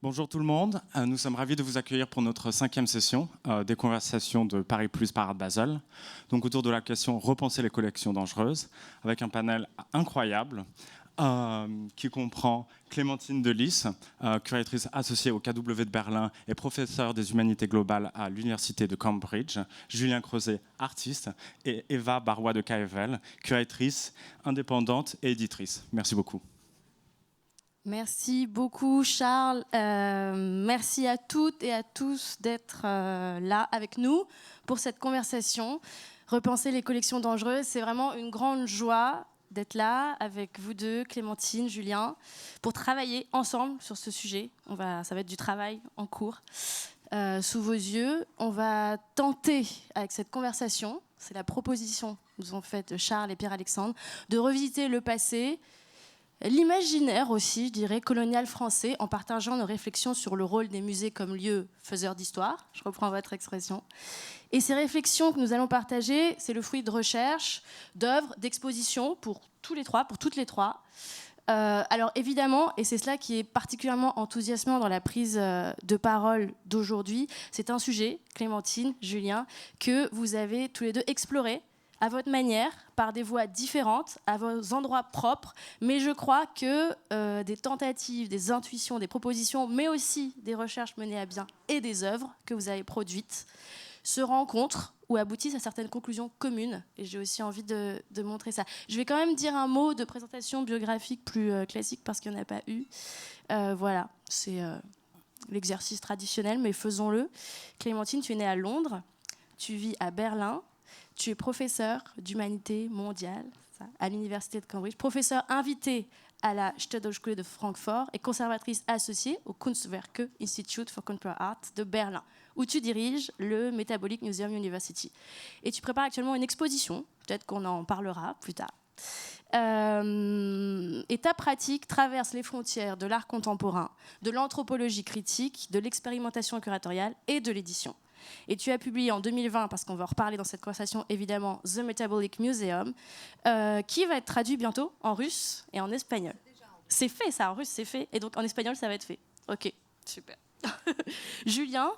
Bonjour tout le monde, nous sommes ravis de vous accueillir pour notre 5e session des conversations de Paris Plus par Art Basel. Donc autour de la question repenser les collections dangereuses, avec un panel incroyable qui comprend Clémentine Delis, curatrice associée au KW de Berlin et professeure des humanités globales à l'université de Cambridge, Julien Creuset, artiste, et Eva Barois de KFL, curatrice indépendante et éditrice. Merci beaucoup. Merci beaucoup Charles, merci à toutes et à tous d'être là avec nous pour cette conversation. Repenser les collections dangereuses, c'est vraiment une grande joie d'être là avec vous deux, Clémentine, Julien, pour travailler ensemble sur ce sujet. Ça va être du travail en cours sous vos yeux. On va tenter avec cette conversation, c'est la proposition que nous ont faite Charles et Pierre-Alexandre, de revisiter le passé, l'imaginaire aussi, je dirais, colonial français, en partageant nos réflexions sur le rôle des musées comme lieu faiseur d'histoire. Je reprends votre expression. Et ces réflexions que nous allons partager, c'est le fruit de recherches, d'œuvres, d'expositions pour toutes les trois. Alors évidemment, et c'est cela qui est particulièrement enthousiasmant dans la prise de parole d'aujourd'hui, c'est un sujet, Clémentine, Julien, que vous avez tous les deux exploré à votre manière, par des voies différentes, à vos endroits propres, mais je crois que des tentatives, des intuitions, des propositions, mais aussi des recherches menées à bien et des œuvres que vous avez produites se rencontrent ou aboutissent à certaines conclusions communes. Et j'ai aussi envie de montrer ça. Je vais quand même dire un mot de présentation biographique plus classique parce qu'il n'y en a pas eu. Voilà, c'est l'exercice traditionnel, mais faisons-le. Clémentine, tu es née à Londres, tu vis à Berlin. Tu es professeur d'humanité mondiale à l'université de Cambridge, professeur invité à la Stadthochschule de Francfort et conservatrice associée au Kunstwerke Institute for Contemporary Art de Berlin, où tu diriges le Metabolic Museum University. Et tu prépares actuellement une exposition, peut-être qu'on en parlera plus tard. Et ta pratique traverse les frontières de l'art contemporain, de l'anthropologie critique, de l'expérimentation curatoriale et de l'édition. Et tu as publié en 2020, parce qu'on va en reparler dans cette conversation évidemment, The Metabolic Museum, qui va être traduit bientôt en russe et en espagnol. C'est fait ça, en russe c'est fait, et donc en espagnol ça va être fait. Ok, super. Julien,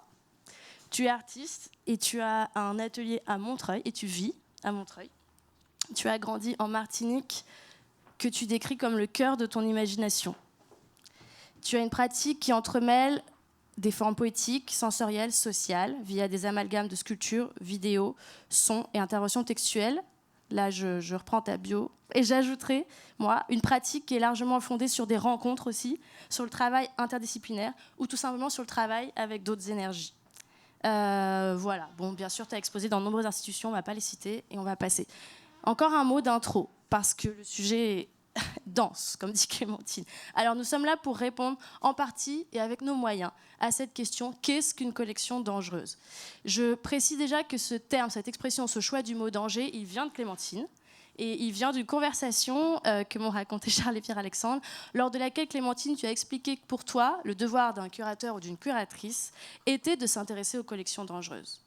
tu es artiste et tu as un atelier à Montreuil, et tu vis à Montreuil. Tu as grandi en Martinique, que tu décris comme le cœur de ton imagination. Tu as une pratique qui entremêle des formes poétiques, sensorielles, sociales, via des amalgames de sculptures, vidéos, sons et interventions textuelles. Là, je reprends ta bio. Et j'ajouterai, moi, une pratique qui est largement fondée sur des rencontres aussi, sur le travail interdisciplinaire, ou tout simplement sur le travail avec d'autres énergies. Voilà. Bon, bien sûr, tu as exposé dans de nombreuses institutions, on ne va pas les citer, et on va passer. Encore un mot d'intro, parce que le sujet est dense, comme dit Clémentine. Alors nous sommes là pour répondre en partie et avec nos moyens à cette question, qu'est-ce qu'une collection dangereuse ? Je précise déjà que ce terme, cette expression, ce choix du mot danger, il vient de Clémentine et il vient d'une conversation que m'ont raconté Charles et Pierre-Alexandre, lors de laquelle Clémentine, tu as expliqué que pour toi, le devoir d'un curateur ou d'une curatrice était de s'intéresser aux collections dangereuses.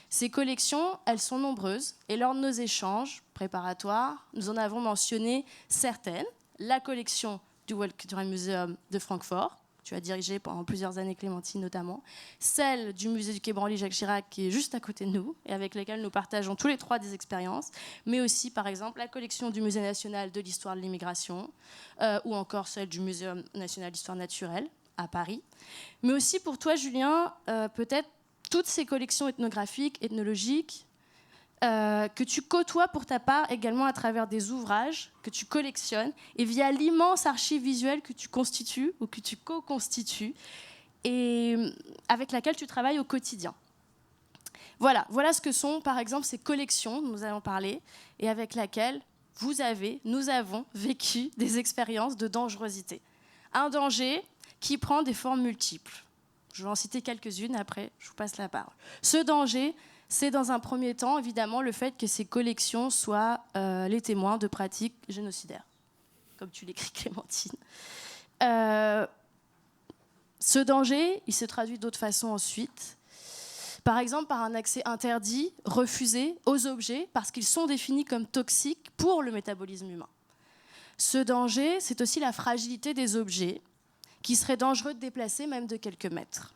Ces collections, elles sont nombreuses et lors de nos échanges préparatoires, nous en avons mentionné certaines. La collection du World Cultural Museum de Francfort, tu as dirigé pendant plusieurs années, Clémentine notamment. Celle du musée du Quai Branly Jacques Chirac, qui est juste à côté de nous et avec laquelle nous partageons tous les trois des expériences. Mais aussi, par exemple, la collection du Musée national de l'histoire de l'immigration ou encore celle du Muséum national d'histoire naturelle à Paris. Mais aussi pour toi, Julien, peut-être toutes ces collections ethnographiques, ethnologiques, que tu côtoies pour ta part également à travers des ouvrages que tu collectionnes et via l'immense archive visuelle que tu constitues ou que tu co-constitues et avec laquelle tu travailles au quotidien. Voilà ce que sont par exemple ces collections dont nous allons parler et avec lesquelles nous avons vécu des expériences de dangerosité. Un danger qui prend des formes multiples. Je vais en citer quelques-unes, après je vous passe la parole. Ce danger, c'est dans un premier temps, évidemment, le fait que ces collections soient les témoins de pratiques génocidaires, comme tu l'écris, Clémentine. Ce danger, il se traduit d'autres façons ensuite. Par exemple, par un accès interdit, refusé aux objets, parce qu'ils sont définis comme toxiques pour le métabolisme humain. Ce danger, c'est aussi la fragilité des objets, qui serait dangereux de déplacer même de quelques mètres.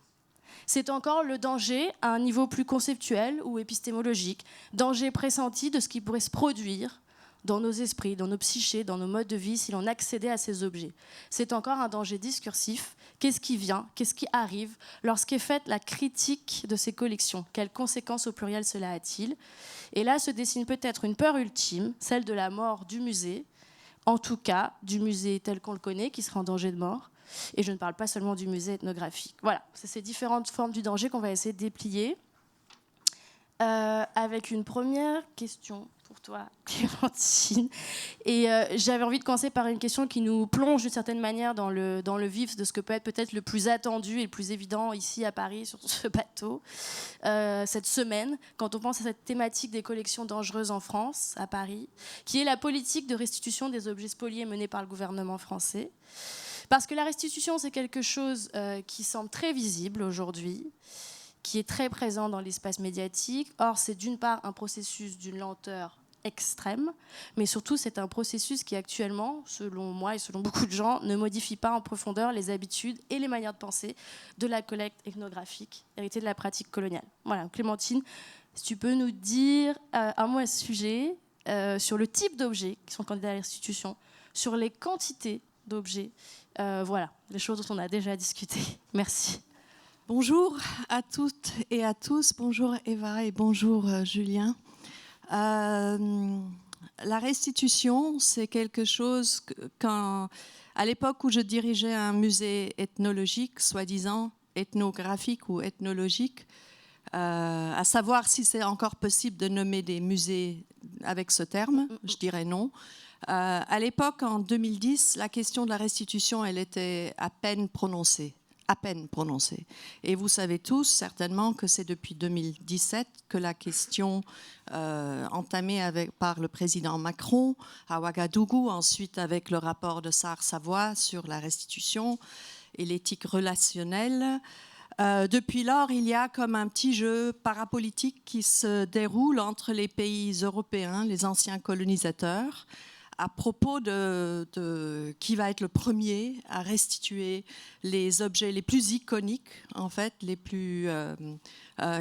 C'est encore le danger à un niveau plus conceptuel ou épistémologique, danger pressenti de ce qui pourrait se produire dans nos esprits, dans nos psychés, dans nos modes de vie, si l'on accédait à ces objets. C'est encore un danger discursif. Qu'est-ce qui vient, qu'est-ce qui arrive lorsqu'est faite la critique de ces collections? Quelles conséquences au pluriel cela a-t-il? Et là se dessine peut-être une peur ultime, celle de la mort du musée, en tout cas du musée tel qu'on le connaît, qui sera en danger de mort. Et je ne parle pas seulement du musée ethnographique. Voilà, c'est ces différentes formes du danger qu'on va essayer de déplier. Avec une première question pour toi, Clémentine. Et j'avais envie de commencer par une question qui nous plonge d'une certaine manière dans le vif de ce que peut être peut-être le plus attendu et le plus évident ici à Paris, sur ce bateau, cette semaine, quand on pense à cette thématique des collections dangereuses en France, à Paris, qui est la politique de restitution des objets spoliés menée par le gouvernement français. Parce que la restitution, c'est quelque chose qui semble très visible aujourd'hui, qui est très présent dans l'espace médiatique. Or, c'est d'une part un processus d'une lenteur extrême, mais surtout, c'est un processus qui actuellement, selon moi et selon beaucoup de gens, ne modifie pas en profondeur les habitudes et les manières de penser de la collecte ethnographique héritée de la pratique coloniale. Voilà, Clémentine, si tu peux nous dire un mot à ce sujet, sur le type d'objets qui sont candidats à la restitution, sur les quantités d'objets, voilà, les choses dont on a déjà discuté. Merci. Bonjour à toutes et à tous. Bonjour Eva et bonjour Julien. La restitution, c'est quelque chose à l'époque où je dirigeais un musée ethnologique, soi-disant ethnographique ou ethnologique, à savoir si c'est encore possible de nommer des musées avec ce terme, je dirais non. À l'époque, en 2010, la question de la restitution, elle était à peine prononcée. Et vous savez tous certainement que c'est depuis 2017 que la question entamée par le président Macron à Ouagadougou, ensuite avec le rapport de Sarr-Savoy sur la restitution et l'éthique relationnelle. Depuis lors, il y a comme un petit jeu parapolitique qui se déroule entre les pays européens, les anciens colonisateurs, à propos de qui va être le premier à restituer les objets les plus iconiques, en fait, les plus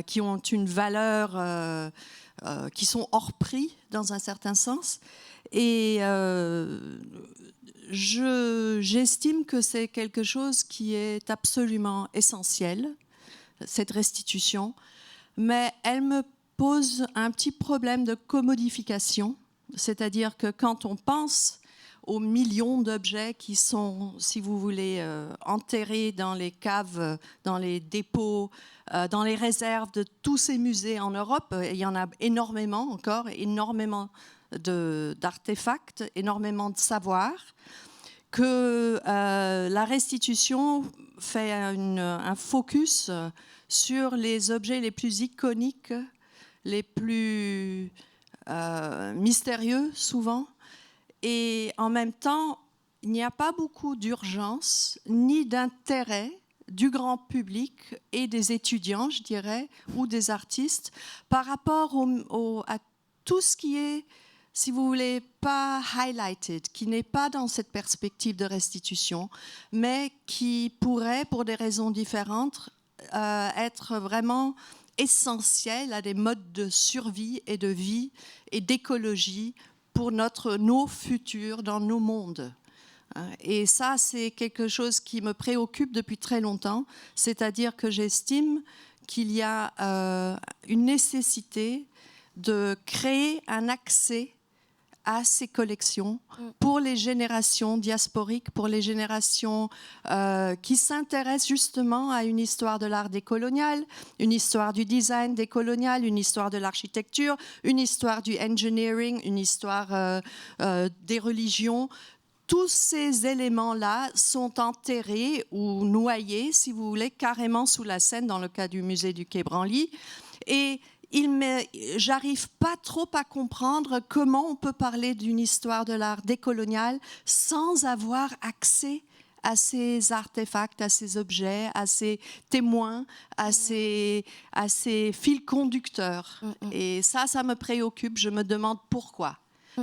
qui ont une valeur, qui sont hors prix dans un certain sens. Et j'estime que c'est quelque chose qui est absolument essentiel, cette restitution, mais elle me pose un petit problème de commodification. C'est-à-dire que quand on pense aux millions d'objets qui sont, si vous voulez, enterrés dans les caves, dans les dépôts, dans les réserves de tous ces musées en Europe, il y en a énormément encore, énormément d'artefacts, énormément de savoir, que la restitution fait un focus sur les objets les plus iconiques, les plus mystérieux souvent, et en même temps il n'y a pas beaucoup d'urgence ni d'intérêt du grand public et des étudiants, je dirais, ou des artistes par rapport à tout ce qui est, si vous voulez, pas highlighted, qui n'est pas dans cette perspective de restitution, mais qui pourrait, pour des raisons différentes, être vraiment essentiel à des modes de survie et de vie et d'écologie pour nos futurs dans nos mondes. Et ça, c'est quelque chose qui me préoccupe depuis très longtemps, c'est-à-dire que j'estime qu'il y a une nécessité de créer un accès à ces collections pour les générations diasporiques, pour les générations qui s'intéressent justement à une histoire de l'art décolonial, une histoire du design décolonial, une histoire de l'architecture, une histoire du engineering, une histoire des religions. Tous ces éléments-là sont enterrés ou noyés, si vous voulez, carrément sous la Seine, dans le cas du musée du Quai Branly. Et j'arrive pas trop à comprendre comment on peut parler d'une histoire de l'art décolonial sans avoir accès à ces artefacts, à ces objets, à ces témoins, à ces fils conducteurs. Et ça me préoccupe. Je me demande pourquoi.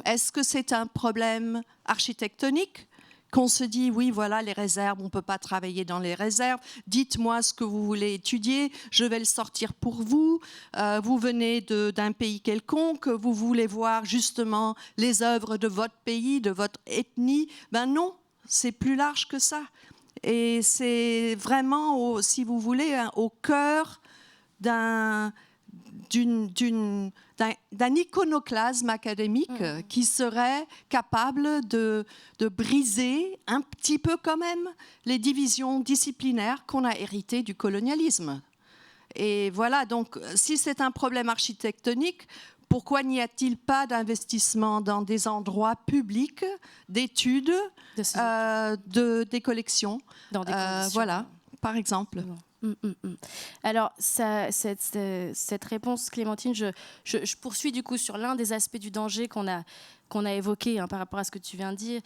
Est-ce que c'est un problème architectonique qu'on se dit, oui, voilà, les réserves, on ne peut pas travailler dans les réserves, dites-moi ce que vous voulez étudier, je vais le sortir pour vous, vous venez d'un pays quelconque, vous voulez voir justement les œuvres de votre pays, de votre ethnie. Ben non, c'est plus large que ça. Et c'est vraiment, si vous voulez, au cœur d'un iconoclasme académique qui serait capable de briser un petit peu quand même les divisions disciplinaires qu'on a héritées du colonialisme. Et voilà, donc si c'est un problème architectonique, pourquoi n'y a-t-il pas d'investissement dans des endroits publics d'études des collections, dans des conditions. Voilà, par exemple. Alors, cette réponse, Clémentine, je poursuis du coup sur l'un des aspects du danger qu'on a évoqué par rapport à ce que tu viens de dire.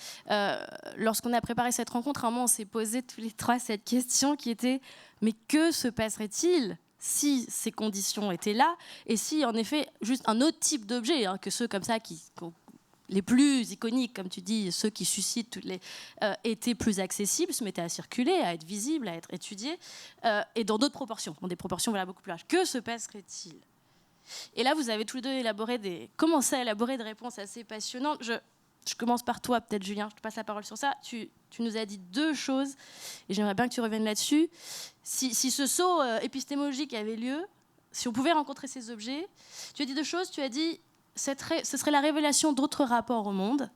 Lorsqu'on a préparé cette rencontre, à un moment, on s'est posé tous les trois cette question qui était « Mais que se passerait-il si ces conditions étaient là et si, en effet, juste un autre type d'objet que ceux comme ça les plus iconiques, comme tu dis, ceux qui suscitent étaient plus accessibles, se mettaient à circuler, à être visibles, à être étudiés, et dans d'autres proportions, dans des proportions beaucoup plus larges. Que se passerait-il ? Et là, vous avez tous les deux commencé à élaborer des réponses assez passionnantes. Je commence par toi, peut-être, Julien, je te passe la parole sur ça. Tu nous as dit deux choses, et j'aimerais bien que tu reviennes là-dessus. Si ce saut épistémologique avait lieu, si on pouvait rencontrer ces objets, tu as dit deux choses, tu as dit... ce serait la révélation d'autres rapports au monde.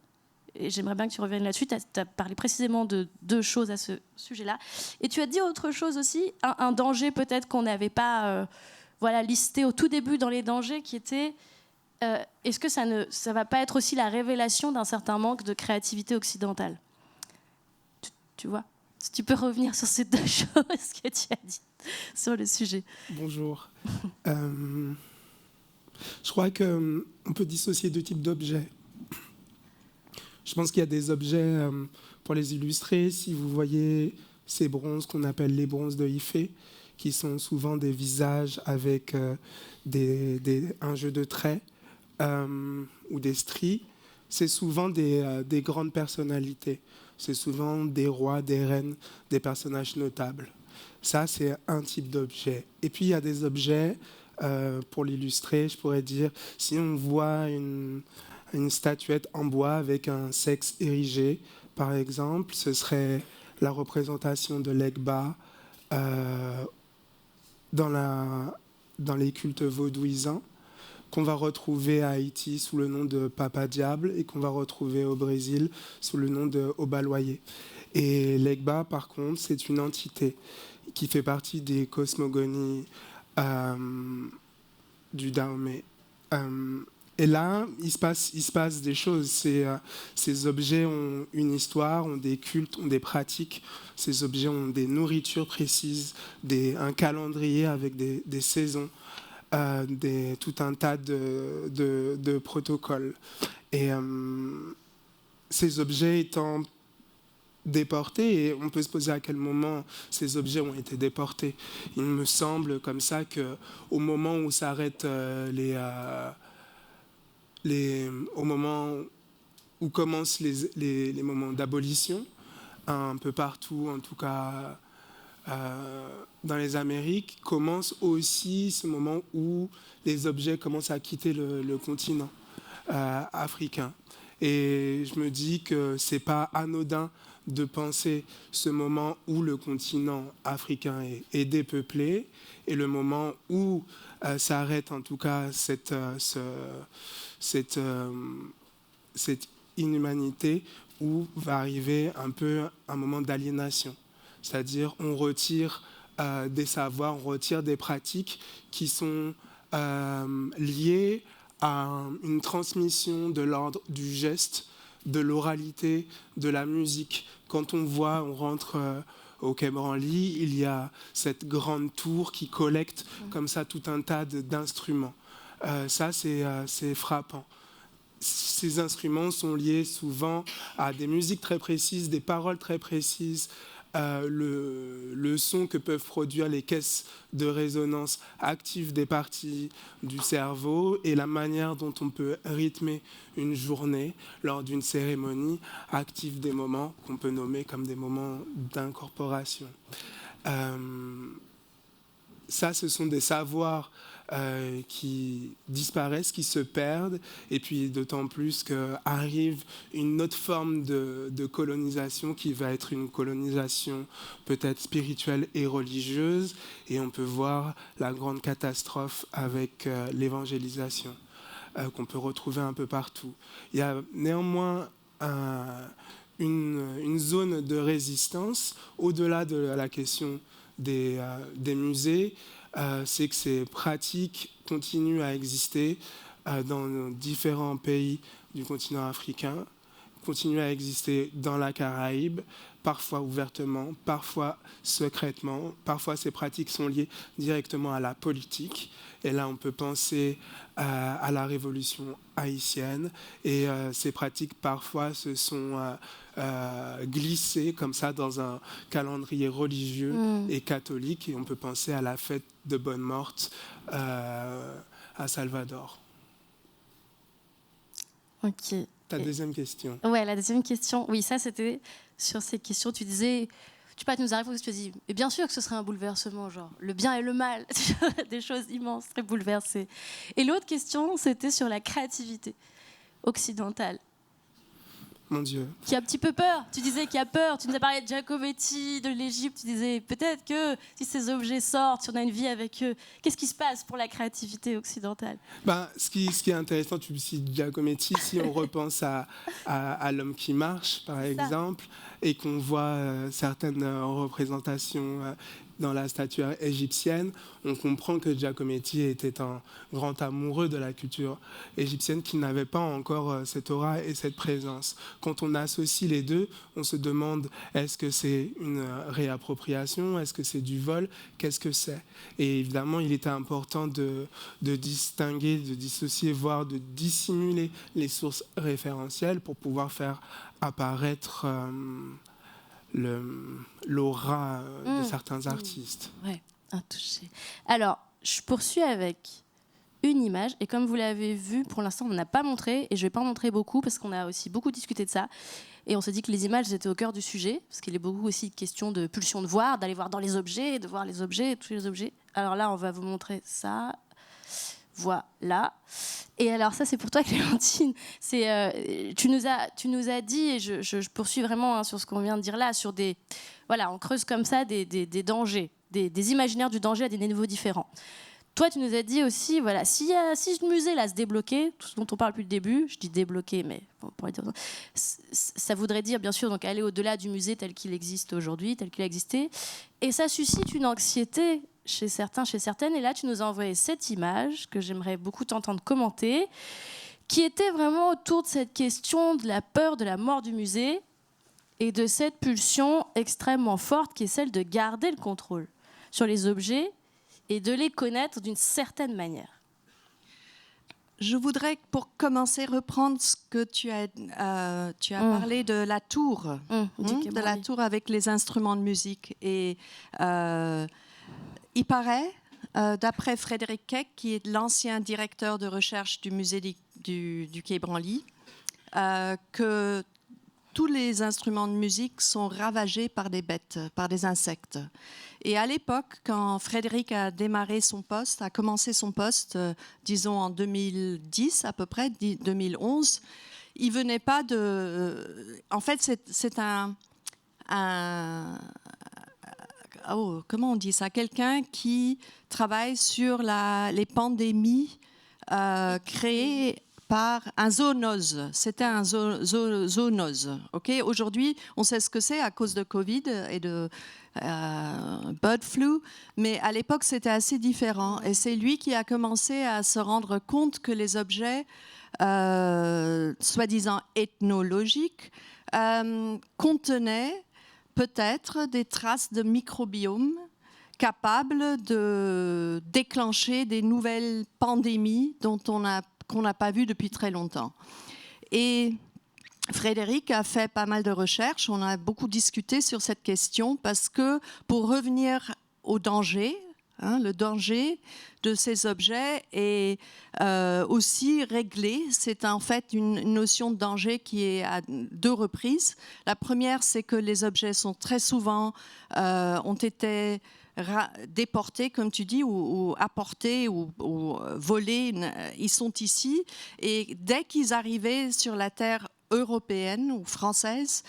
Et j'aimerais bien que tu reviennes là-dessus. Tu as parlé précisément de deux choses à ce sujet-là. Et tu as dit autre chose aussi, un danger peut-être qu'on n'avait pas listé au tout début dans les dangers, qui était est-ce que ça ne va pas être aussi la révélation d'un certain manque de créativité occidentale ? Tu vois ? Si tu peux revenir sur ces deux choses que tu as dit sur le sujet. Bonjour. Je crois qu'on peut dissocier deux types d'objets. Je pense qu'il y a des objets, pour les illustrer, si vous voyez ces bronzes qu'on appelle les bronzes de Ifé, qui sont souvent des visages avec un jeu de traits ou des stries, c'est souvent des grandes personnalités. C'est souvent des rois, des reines, des personnages notables. Ça, c'est un type d'objet. Et puis, il y a des objets... pour l'illustrer, je pourrais dire, si on voit une statuette en bois avec un sexe érigé, par exemple, ce serait la représentation de l'Egba dans les cultes vaudouisants, qu'on va retrouver à Haïti sous le nom de Papa Diable et qu'on va retrouver au Brésil sous le nom de Obaloyer. Et l'Egba, par contre, c'est une entité qui fait partie des cosmogonies du Dahomey. Et là, il se passe des choses. Ces objets ont une histoire, ont des cultes, ont des pratiques. Ces objets ont des nourritures précises, un calendrier avec des saisons, tout un tas de protocoles. Et ces objets étant déportés, et on peut se poser à quel moment ces objets ont été déportés. Il me semble comme ça qu'au moment où s'arrêtent au moment où commencent les moments d'abolition, un peu partout, en tout cas dans les Amériques, commence aussi ce moment où les objets commencent à quitter le continent africain. Et je me dis que c'est pas anodin de penser ce moment où le continent africain est dépeuplé et le moment où s'arrête en tout cas cette inhumanité, où va arriver un peu un moment d'aliénation. C'est-à-dire on retire des savoirs, on retire des pratiques qui sont liées à une transmission de l'ordre du geste, de l'oralité, de la musique. Quand on rentre au Quai Branly, il y a cette grande tour qui collecte comme ça tout un tas d'instruments. Ça, c'est frappant. Ces instruments sont liés souvent à des musiques très précises, des paroles très précises, le son que peuvent produire les caisses de résonance activent des parties du cerveau et la manière dont on peut rythmer une journée lors d'une cérémonie active des moments qu'on peut nommer comme des moments d'incorporation. Ça, ce sont des savoirs qui disparaissent, qui se perdent, et puis d'autant plus qu'arrive une autre forme de colonisation qui va être une colonisation peut-être spirituelle et religieuse, et on peut voir la grande catastrophe avec l'évangélisation qu'on peut retrouver un peu partout. Il y a néanmoins une zone de résistance au-delà de la question des musées, c'est que ces pratiques continuent à exister dans différents pays du continent africain, continuent à exister dans la Caraïbe, parfois ouvertement, parfois secrètement. Parfois, ces pratiques sont liées directement à la politique. Et là, on peut penser à la révolution haïtienne. Et ces pratiques, parfois, se sont glissées comme ça dans un calendrier religieux et catholique. Et on peut penser à la fête de Bonne Morte à Salvador. Ok. Ta deuxième question. Ouais, la deuxième question. Oui, ça, c'était sur ces questions. Tu disais, tu nous arrives, tu te dis, mais bien sûr que ce serait un bouleversement, genre le bien et le mal, des choses immenses, très bouleversées. Et l'autre question, c'était sur la créativité occidentale. Mon Dieu. Qui a un petit peu peur. Tu disais qu'il y a peur. Tu nous as parlé de Giacometti, de l'Égypte. Tu disais peut-être que si ces objets sortent, si on a une vie avec eux, qu'est-ce qui se passe pour la créativité occidentale ? Ce qui est intéressant, tu cites Giacometti, si on repense à L'homme qui marche, par exemple, et qu'on voit certaines représentations dans la statuaire égyptienne, on comprend que Giacometti était un grand amoureux de la culture égyptienne qui n'avait pas encore cette aura et cette présence. Quand on associe les deux, on se demande est-ce que c'est une réappropriation, est-ce que c'est du vol, qu'est-ce que c'est ? Et évidemment, il était important de distinguer, de dissocier, voire de dissimuler les sources référentielles pour pouvoir faire apparaître l'aura de certains artistes. Ouais, intouché. Alors, je poursuis avec une image, et comme vous l'avez vu, pour l'instant, on n'a pas montré, et je ne vais pas en montrer beaucoup, parce qu'on a aussi beaucoup discuté de ça, et on s'est dit que les images étaient au cœur du sujet, parce qu'il est beaucoup aussi question de pulsion de voir, d'aller voir dans les objets, de voir les objets, tous les objets. Alors là, on va vous montrer ça. Voilà. Et alors ça, c'est pour toi, Clémentine. Tu nous as dit, et je poursuis vraiment sur ce qu'on vient de dire là, sur des... Voilà, on creuse comme ça des dangers, des imaginaires du danger à des niveaux différents. Toi, tu nous as dit aussi, voilà, si ce musée là se débloquait, tout ce dont on parle depuis le début, je dis débloquer, mais on pourrait dire ça voudrait dire bien sûr donc aller au-delà du musée tel qu'il existe aujourd'hui, tel qu'il a existé, et ça suscite une anxiété chez certains, chez certaines. Et là, tu nous as envoyé cette image que j'aimerais beaucoup t'entendre commenter, qui était vraiment autour de cette question de la peur de la mort du musée et de cette pulsion extrêmement forte qui est celle de garder le contrôle sur les objets et de les connaître d'une certaine manière. Je voudrais, pour commencer, reprendre ce que tu as parlé de la tour, de la tour avec les instruments de musique. Et il paraît, d'après Frédéric Keck, qui est l'ancien directeur de recherche du musée du Quai Branly, que tous les instruments de musique sont ravagés par des bêtes, par des insectes. Et à l'époque, quand Frédéric a démarré son poste, a commencé son poste, disons en 2010 à peu près, 2011, il venait pas de... En fait, c'est comment on dit ça ? Quelqu'un qui travaille sur les pandémies créées par un zoonose. C'était un zoonose. Okay ? Aujourd'hui, on sait ce que c'est à cause de Covid et de bird flu, mais à l'époque, c'était assez différent. Et c'est lui qui a commencé à se rendre compte que les objets, soi-disant ethnologiques, contenaient peut-être des traces de microbiome capables de déclencher des nouvelles pandémies qu'on n'a pas vues depuis très longtemps. Et Frédéric a fait pas mal de recherches, on a beaucoup discuté sur cette question parce que pour revenir au danger, le danger de ces objets est aussi réglé. C'est en fait une notion de danger qui est à 2 reprises. La première, c'est que les objets sont très souvent ont été déportés, comme tu dis, ou apportés ou volés. Ils sont ici et dès qu'ils arrivaient sur la terre européenne ou française,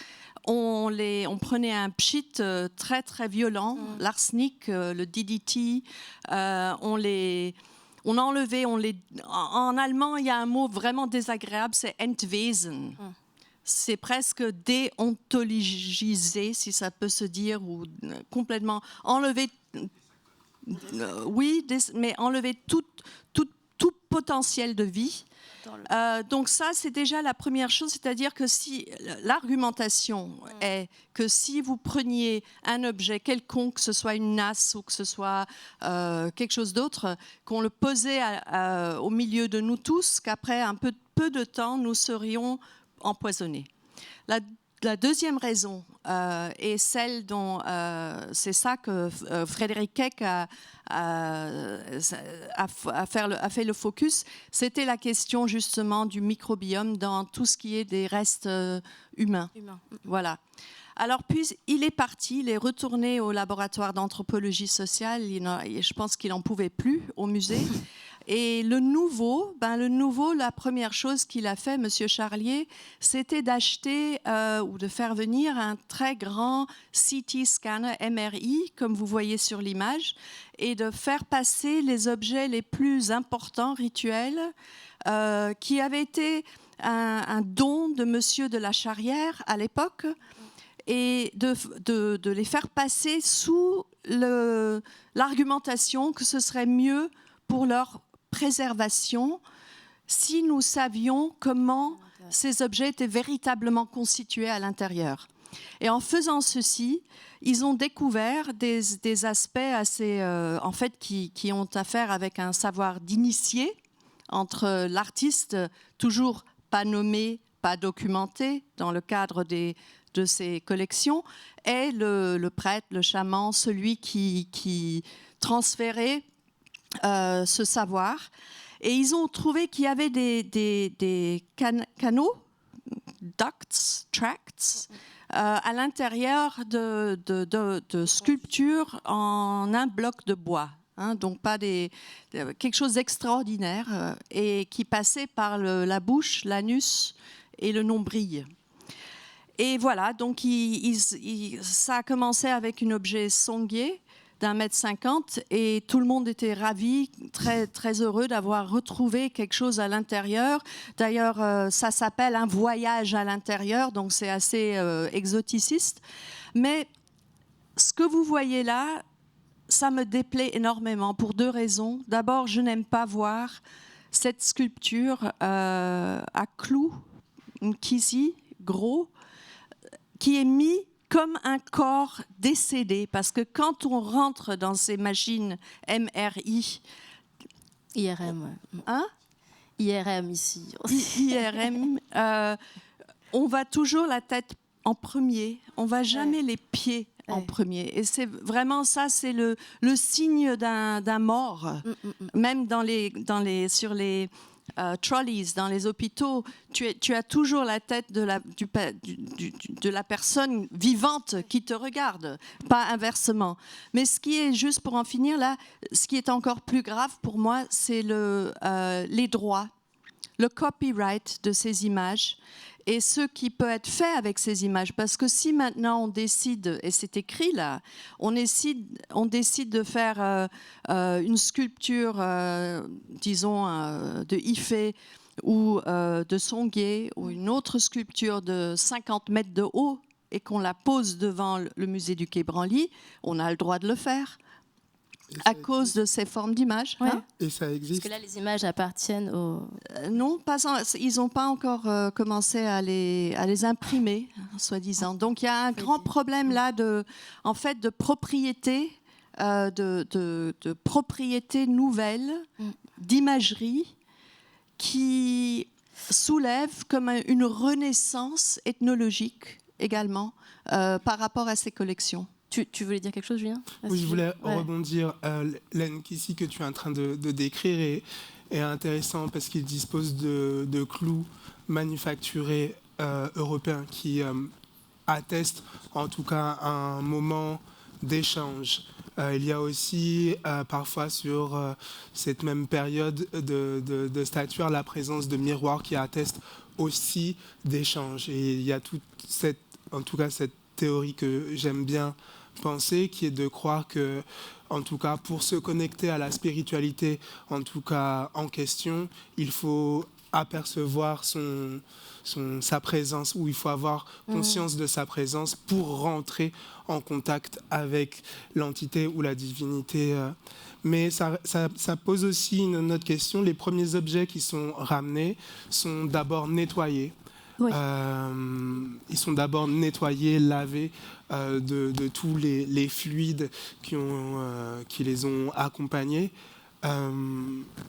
on prenait un pchit très très violent, l'arsenic, le DDT, on enlevait, en allemand il y a un mot vraiment désagréable, c'est entwesen. C'est presque déontologisé, si ça peut se dire, ou complètement enlever. Oui, mais enlever tout potentiel de vie. Donc ça, c'est déjà la première chose, c'est-à-dire que si l'argumentation est que si vous preniez un objet quelconque, que ce soit une nasse ou que ce soit quelque chose d'autre, qu'on le posait au milieu de nous tous, qu'après un peu de temps, nous serions empoisonnés. La deuxième raison est celle dont c'est ça que Frédéric Keck a fait le focus, c'était la question justement du microbiome dans tout ce qui est des restes humains. Voilà. Alors puis il est parti, il est retourné au laboratoire d'anthropologie sociale, je pense qu'il n'en pouvait plus au musée. Et le nouveau, la première chose qu'il a fait, Monsieur Charlier, c'était d'acheter ou de faire venir un très grand CT scanner MRI, comme vous voyez sur l'image, et de faire passer les objets les plus importants, rituels, qui avaient été un don de Monsieur de la Charrière à l'époque, et de les faire passer sous l'argumentation que ce serait mieux pour leur préservation si nous savions comment ces objets étaient véritablement constitués à l'intérieur. Et en faisant ceci, ils ont découvert des aspects assez, en fait, qui ont à faire avec un savoir d'initié entre l'artiste, toujours pas nommé, pas documenté dans le cadre de ces collections, et le prêtre, le chaman, celui qui transférait ce savoir. Et ils ont trouvé qu'il y avait des canaux, ducts, tracts, à l'intérieur de sculptures en un bloc de bois. Donc pas quelque chose d'extraordinaire et qui passait par la bouche, l'anus et le nombril. Et voilà, donc ça a commencé avec un objet songué d'1,50 m et tout le monde était ravi, très, très heureux d'avoir retrouvé quelque chose à l'intérieur. D'ailleurs, ça s'appelle un voyage à l'intérieur, donc c'est assez exoticiste. Mais ce que vous voyez là, ça me déplaît énormément pour 2 raisons. D'abord, je n'aime pas voir cette sculpture à clous, une kisi, gros, qui est mis comme un corps décédé, parce que quand on rentre dans ces machines MRI... IRM, ouais. Hein? IRM ici. IRM, on va toujours la tête en premier, on va jamais les pieds en premier. Et c'est vraiment ça, c'est le signe d'un mort. Même sur les trolleys, dans les hôpitaux, tu as toujours la tête de la personne vivante qui te regarde, pas inversement. Mais ce qui est, juste pour en finir là, ce qui est encore plus grave pour moi, c'est les droits, le copyright de ces images et ce qui peut être fait avec ces images. Parce que si maintenant on décide, et c'est écrit là, on décide de faire une sculpture, disons, de Ifé ou de Songué, ou une autre sculpture de 50 mètres de haut, et qu'on la pose devant le musée du Quai Branly, on a le droit de le faire. À cause de ces formes d'images. Ouais. Et ça existe. Parce que là, les images appartiennent au... Non, ils n'ont pas encore commencé à les imprimer, soi-disant. Donc il y a un grand problème là de propriété, de propriété nouvelle, d'imagerie, qui soulève comme une renaissance ethnologique également par rapport à ces collections. Tu voulais dire quelque chose, Julien? Oui, je voulais rebondir. L'Enkisi que tu es en train de décrire est intéressant parce qu'il dispose de clous manufacturés européens qui attestent en tout cas un moment d'échange. Il y a aussi parfois sur cette même période de statuaire la présence de miroirs qui attestent aussi d'échange. Et il y a toute cette théorie que j'aime bien penser, qui est de croire que, en tout cas, pour se connecter à la spiritualité, en tout cas en question, il faut apercevoir sa présence, ou il faut avoir conscience de sa présence pour rentrer en contact avec l'entité ou la divinité. Mais ça pose aussi une autre question. Les premiers objets qui sont ramenés sont d'abord nettoyés. Oui. Ils sont d'abord nettoyés, lavés de tous les fluides qui les ont accompagnés.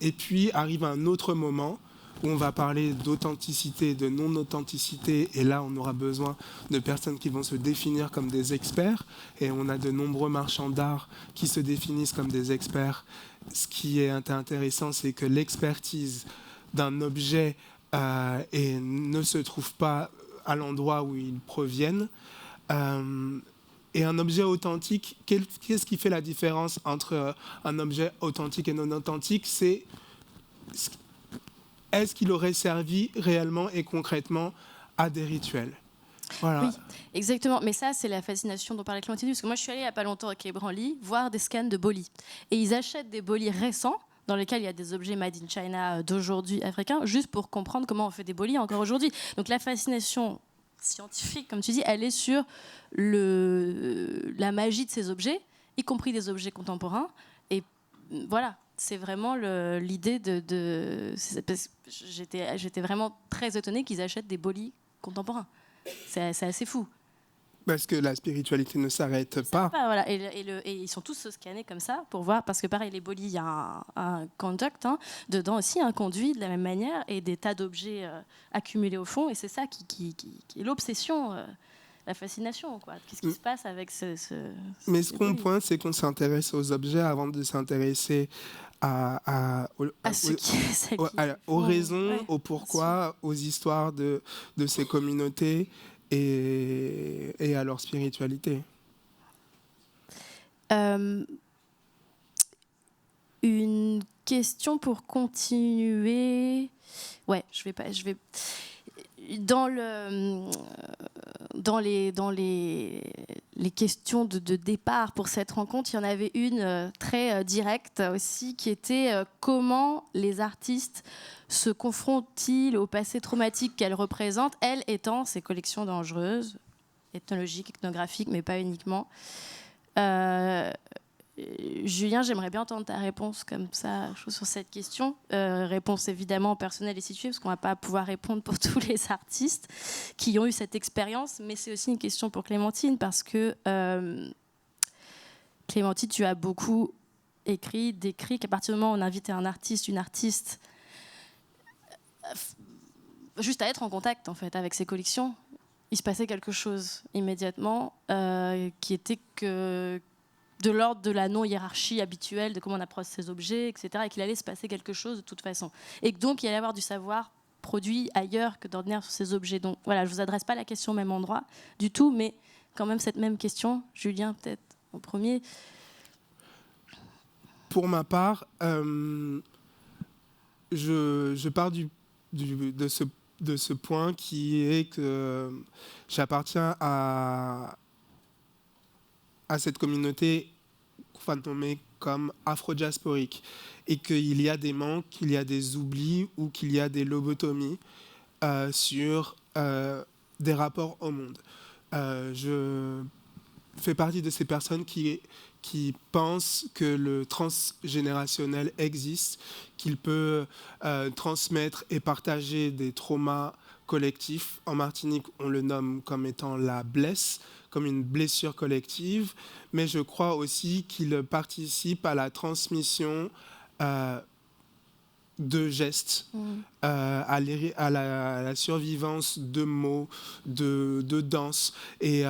Et puis arrive un autre moment où on va parler d'authenticité, de non-authenticité, et là on aura besoin de personnes qui vont se définir comme des experts, et on a de nombreux marchands d'art qui se définissent comme des experts. Ce qui est intéressant, c'est que l'expertise d'un objet ne se trouve pas à l'endroit où ils proviennent. Et un objet authentique, qu'est-ce qui fait la différence entre un objet authentique et non authentique? C'est est-ce qu'il aurait servi réellement et concrètement à des rituels? Voilà. Oui, exactement. Mais ça, c'est la fascination dont parlait Clémentine. Parce que moi, je suis allée il n'y a pas longtemps à Quai Branly voir des scans de bolis. Et ils achètent des bolis récents dans lesquels il y a des objets made in China d'aujourd'hui africains, juste pour comprendre comment on fait des bolis encore aujourd'hui. Donc la fascination scientifique, comme tu dis, elle est sur la magie de ces objets, y compris des objets contemporains. Et voilà, c'est vraiment l'idée j'étais vraiment très étonnée qu'ils achètent des bolis contemporains. C'est assez fou. Parce que la spiritualité ne s'arrête pas. Voilà. Et ils sont tous scannés comme ça pour voir, parce que pareil, les bolis, il y a un conduct, dedans aussi, un conduit de la même manière, et des tas d'objets accumulés au fond. Et c'est ça qui est l'obsession, la fascination. Qu'est-ce qui se passe avec Mais ce qu'on pointe, c'est qu'on s'intéresse aux objets avant de s'intéresser aux raisons, au pourquoi, aux histoires de ces communautés. Et à leur spiritualité. Une question pour continuer. Ouais, je vais dans les questions de départ pour cette rencontre, il y en avait une très directe aussi, qui était comment les artistes se confrontent-ils au passé traumatique qu'elles représentent, elles étant ces collections dangereuses, ethnologiques, ethnographiques, mais pas uniquement. Julien, j'aimerais bien entendre ta réponse comme ça sur cette question. Réponse évidemment personnelle et située, parce qu'on ne va pas pouvoir répondre pour tous les artistes qui ont eu cette expérience, mais c'est aussi une question pour Clémentine, parce que Clémentine, tu as beaucoup écrit, décrit, qu'à partir du moment où on invitait un artiste, une artiste, juste à être en contact en fait avec ces collections, il se passait quelque chose immédiatement qui était que de l'ordre de la non-hiérarchie habituelle de comment on approche ces objets, etc., et qu'il allait se passer quelque chose de toute façon. Et donc, il allait y avoir du savoir produit ailleurs que d'ordinaire sur ces objets. Donc, voilà, je ne vous adresse pas la question au même endroit du tout, mais quand même cette même question. Julien, peut-être en premier. Pour ma part, je pars de ce point qui est que j'appartiens à cette communauté qu'on va nommer comme afro-diasporique, et qu'il y a des manques, qu'il y a des oublis ou qu'il y a des lobotomies sur des rapports au monde. Je fais partie de ces personnes qui pensent que le transgénérationnel existe, qu'il peut transmettre et partager des traumas collectifs. En Martinique, on le nomme comme étant la blesse, comme une blessure collective, mais je crois aussi qu'il participe à la transmission de gestes, à la survivance de mots, de danse. Et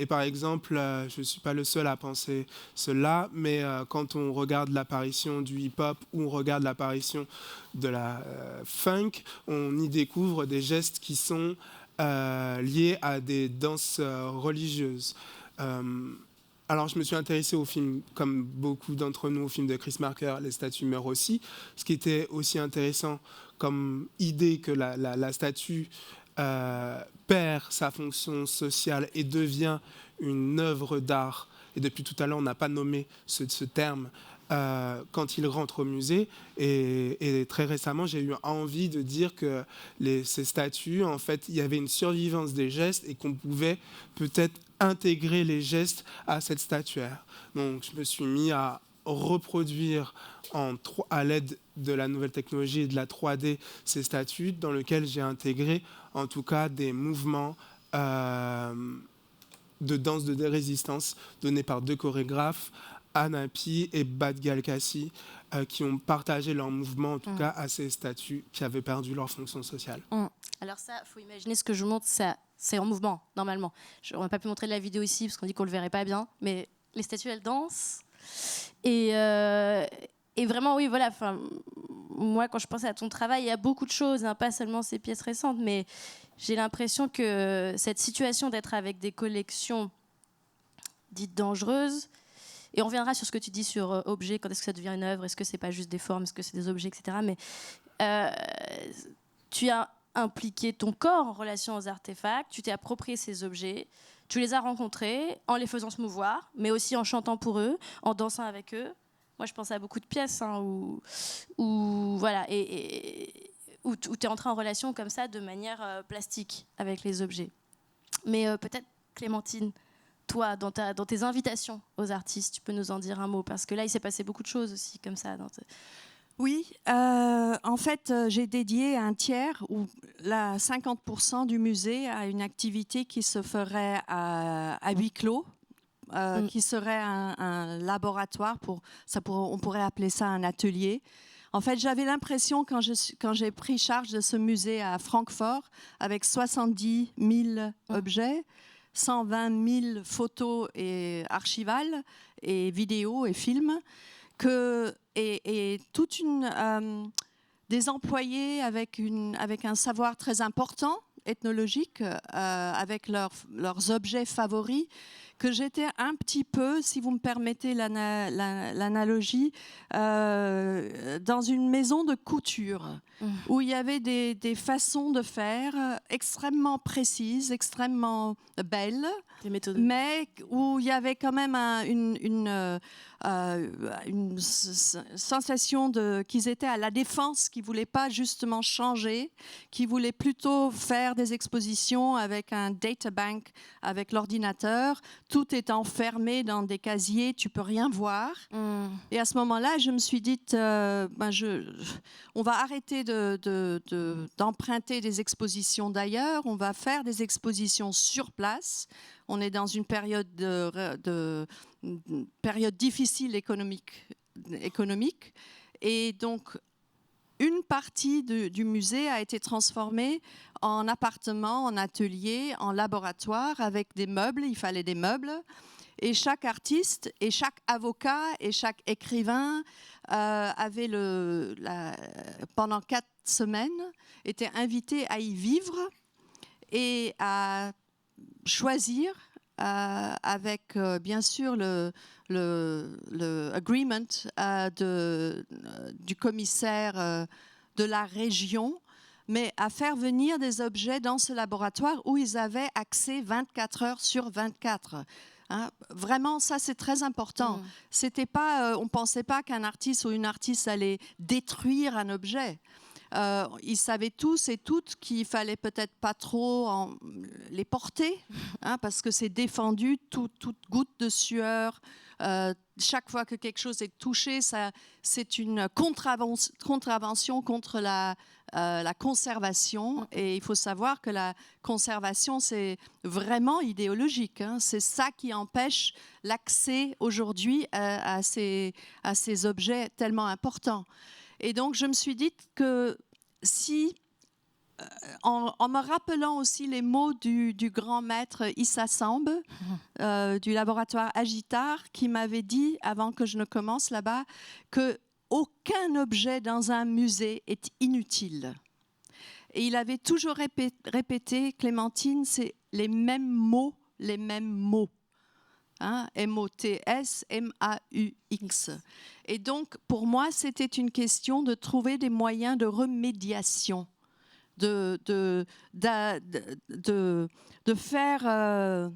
par exemple, je ne suis pas le seul à penser cela, mais quand on regarde l'apparition du hip-hop ou on regarde l'apparition de la funk, on y découvre des gestes qui sont liés à des danses religieuses. Alors, je me suis intéressé au film, comme beaucoup d'entre nous, au film de Chris Marker, Les statues meurent aussi. Ce qui était aussi intéressant comme idée que la statue perd sa fonction sociale et devient une œuvre d'art. Et depuis tout à l'heure, on n'a pas nommé ce terme quand il rentre au musée. Et très récemment, j'ai eu envie de dire que ces statues, en fait, il y avait une survivance des gestes et qu'on pouvait peut-être intégrer les gestes à cette statuaire. Donc, je me suis mis à reproduire à l'aide de la nouvelle technologie et de la 3D ces statues dans lesquelles j'ai intégré en tout cas des mouvements de danse de résistance donnés par 2 chorégraphes, Anna Pi et Bad Galkassi, qui ont partagé leurs mouvements en tout cas à ces statues qui avaient perdu leur fonction sociale. Alors ça, il faut imaginer ce que je vous montre, c'est en mouvement, normalement. On n'a pas pu montrer la vidéo ici, parce qu'on dit qu'on ne le verrait pas bien, mais les statues, elles dansent. Et vraiment, oui, voilà. Moi, quand je pense à ton travail, il y a beaucoup de choses, pas seulement ces pièces récentes, mais j'ai l'impression que cette situation d'être avec des collections dites dangereuses, et on reviendra sur ce que tu dis sur objets, quand est-ce que ça devient une œuvre, est-ce que c'est pas juste des formes, est-ce que c'est des objets, etc. Mais tu as impliqué ton corps en relation aux artefacts, tu t'es approprié ces objets, tu les as rencontrés en les faisant se mouvoir, mais aussi en chantant pour eux, en dansant avec eux. Moi, je pense à beaucoup de pièces où voilà, où tu es entré en relation comme ça de manière plastique avec les objets. Mais peut-être, Clémentine, toi, dans tes invitations aux artistes, tu peux nous en dire un mot, parce que là, il s'est passé beaucoup de choses aussi comme ça. Oui, en fait, j'ai dédié un tiers, ou 50% du musée, à une activité qui se ferait à huis clos, qui serait un laboratoire, on pourrait appeler ça un atelier. En fait, j'avais l'impression, quand j'ai pris charge de ce musée à Francfort, avec 70 000 objets, 120 000 photos et archivales, et vidéos et films, et toute des employés avec un savoir très important, ethnologique, avec leurs objets favoris, que j'étais un petit peu, si vous me permettez l'analogie, dans une maison de couture, où il y avait des façons de faire extrêmement précises, extrêmement belles, des méthodes, mais où il y avait quand même une sensation qu'ils étaient à la défense, qu'ils ne voulaient pas justement changer, qu'ils voulaient plutôt faire des expositions avec un data bank, avec l'ordinateur. Tout est enfermé dans des casiers, tu ne peux rien voir. Et à ce moment-là, je me suis dit, on va arrêter d'emprunter des expositions d'ailleurs, on va faire des expositions sur place. On est dans une période période difficile économique. Et donc, une partie du musée a été transformée en appartement, en atelier, en laboratoire, avec des meubles. Il fallait des meubles. Et chaque artiste, et chaque avocat, et chaque écrivain avait pendant 4 semaines, était invité à y vivre et à choisir avec bien sûr le agreement du commissaire de la région, mais à faire venir des objets dans ce laboratoire où ils avaient accès 24 heures sur 24. Vraiment, ça c'est très important. C'était pas, on ne pensait pas qu'un artiste ou une artiste allait détruire un objet. Ils savaient tous et toutes qu'il fallait peut-être pas trop les porter, parce que c'est défendu, toute goutte de sueur. Chaque fois que quelque chose est touché, c'est une contravention contre la conservation. Et il faut savoir que la conservation, c'est vraiment idéologique. C'est ça qui empêche l'accès aujourd'hui à ces objets tellement importants. Et donc, je me suis dit que si, en me rappelant aussi les mots du grand maître Issa Samb, du laboratoire Agitar, qui m'avait dit, avant que je ne commence là-bas, que aucun objet dans un musée est inutile. Et il avait toujours répété, Clémentine, c'est les mêmes mots, les mêmes mots. Hein, M-O-T-S, M-A-U-X. Et donc, pour moi, c'était une question de trouver des moyens de remédiation, de faire...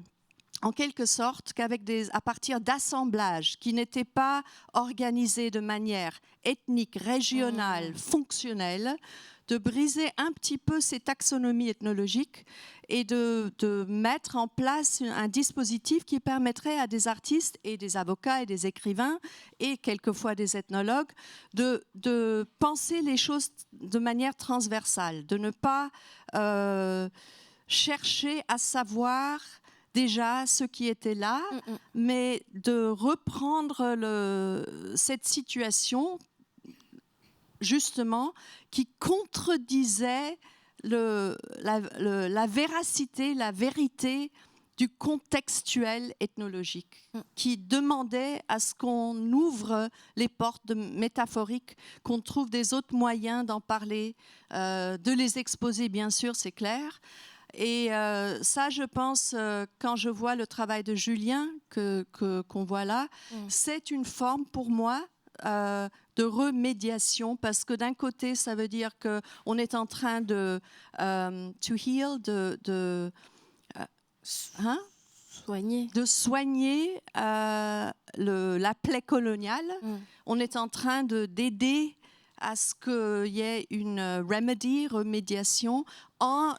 en quelque sorte à partir d'assemblages qui n'étaient pas organisés de manière ethnique, régionale, fonctionnelle, de briser un petit peu ces taxonomies ethnologiques et de mettre en place un dispositif qui permettrait à des artistes et des avocats et des écrivains et quelquefois des ethnologues de penser les choses de manière transversale, de ne pas chercher à savoir déjà ce qui était là, mais de reprendre cette situation justement qui contredisait la véracité, la vérité du contextuel ethnologique, qui demandait à ce qu'on ouvre les portes métaphoriques, qu'on trouve des autres moyens d'en parler, de les exposer, bien sûr, c'est clair. Et ça, je pense, quand je vois le travail de Julien qu'on voit là, c'est une forme pour moi de remédiation, parce que d'un côté, ça veut dire qu'on est en train de to heal, de soigner la plaie coloniale. On est en train d'aider à ce qu'il y ait une remédiation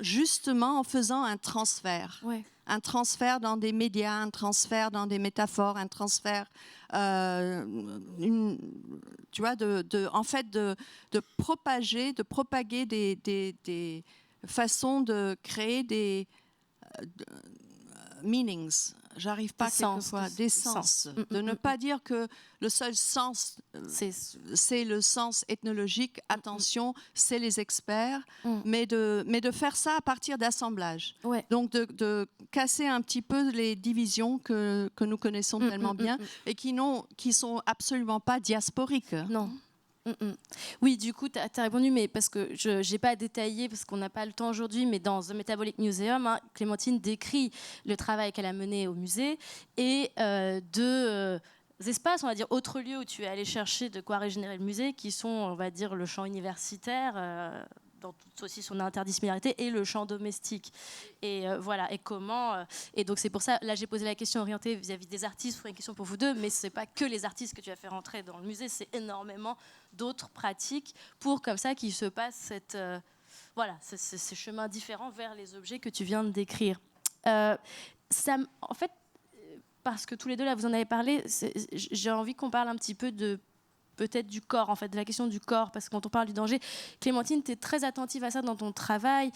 justement en faisant un transfert. Ouais. Un transfert dans des médias, un transfert dans des métaphores, un transfert, tu vois, en fait, de propager des façons de créer des meanings. J'arrive pas quelquefois, des sens. De ne pas dire que le seul sens, c'est le sens ethnologique. Attention, c'est les experts. Mais de faire ça à partir d'assemblages. Ouais. Donc de casser un petit peu les divisions que nous connaissons tellement bien et qui sont absolument pas diasporiques. Non. Oui, du coup, tu as répondu, mais parce que je n'ai pas détaillé, parce qu'on n'a pas le temps aujourd'hui, mais dans The Metabolic Museum, Clémentine décrit le travail qu'elle a mené au musée et deux espaces, on va dire, autres lieux où tu es allé chercher de quoi régénérer le musée, qui sont, on va dire, le champ universitaire, dans toute aussi son interdisciplinarité, et le champ domestique. Et voilà, et comment... et donc c'est pour ça, là j'ai posé la question orientée vis-à-vis des artistes, une question pour vous deux, mais ce n'est pas que les artistes que tu as fait rentrer dans le musée, c'est énormément d'autres pratiques pour comme ça qu'il se passe ces chemins différents vers les objets que tu viens de décrire. En fait, parce que tous les deux là vous en avez parlé, j'ai envie qu'on parle un petit peu peut-être du corps, en fait, de la question du corps, parce que quand on parle du danger, Clémentine, tu es très attentive à ça dans ton travail.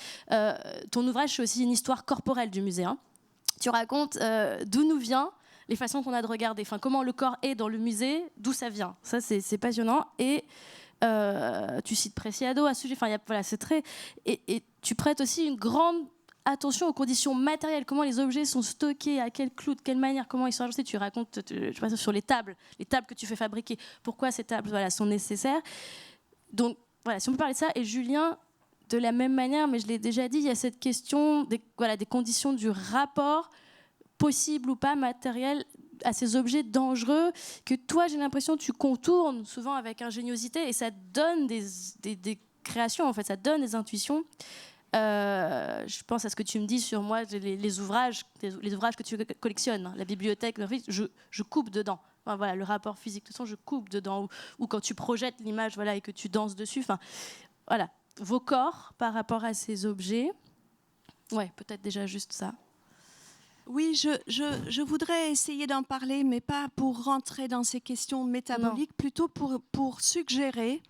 Ton ouvrage, c'est aussi une histoire corporelle du musée. Hein. Tu racontes d'où nous vient les façons qu'on a de regarder, enfin, comment le corps est dans le musée, d'où ça vient. Ça, c'est passionnant. Et tu cites Preciado à ce sujet. Enfin, voilà, c'est très... Et tu prêtes aussi une grande attention aux conditions matérielles, comment les objets sont stockés, à quel clou, de quelle manière, comment ils sont agencés. Tu racontes sur les tables que tu fais fabriquer, pourquoi ces tables sont nécessaires. Donc voilà, si on peut parler de ça. Et Julien, de la même manière, mais je l'ai déjà dit, il y a cette question des conditions du rapport possible ou pas matériel à ces objets dangereux que toi, j'ai l'impression, tu contournes souvent avec ingéniosité et ça donne des créations, en fait, ça donne des intuitions. Je pense à ce que tu me dis sur moi, les ouvrages que tu collectionnes, la bibliothèque, je coupe dedans. Enfin, voilà, le rapport physique, de toute façon, je coupe dedans. Ou quand tu projettes l'image, voilà, et que tu danses dessus. Enfin, voilà, vos corps par rapport à ces objets. Ouais, peut-être déjà juste ça. Oui, je voudrais essayer d'en parler, mais pas pour rentrer dans ces questions métaboliques, plutôt pour suggérer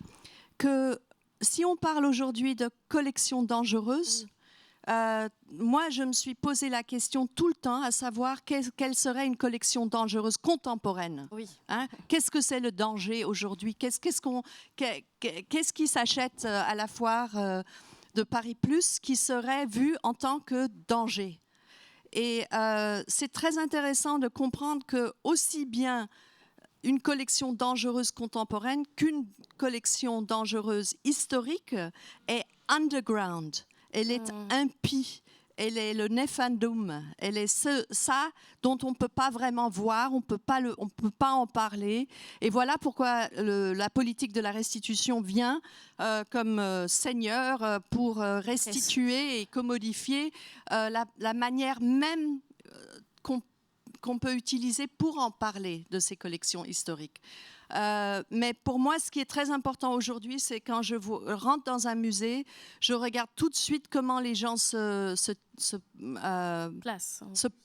que si on parle aujourd'hui de collection dangereuse, moi, je me suis posé la question tout le temps, à savoir quelle serait une collection dangereuse contemporaine. Oui. Hein? Qu'est-ce que c'est le danger aujourd'hui? Qu'est-ce qui s'achète à la foire de Paris Plus qui serait vu en tant que danger? Et c'est très intéressant de comprendre que aussi bien une collection dangereuse contemporaine qu'une collection dangereuse historique est underground. Elle est impie. Elle est le nefandum. Elle est ça dont on ne peut pas vraiment voir, on peut pas en parler. Et voilà pourquoi la politique de la restitution vient comme seigneur pour restituer et commodifier la manière même qu'on peut utiliser pour en parler de ces collections historiques. Mais pour moi, ce qui est très important aujourd'hui, c'est quand je rentre dans un musée, je regarde tout de suite comment les gens se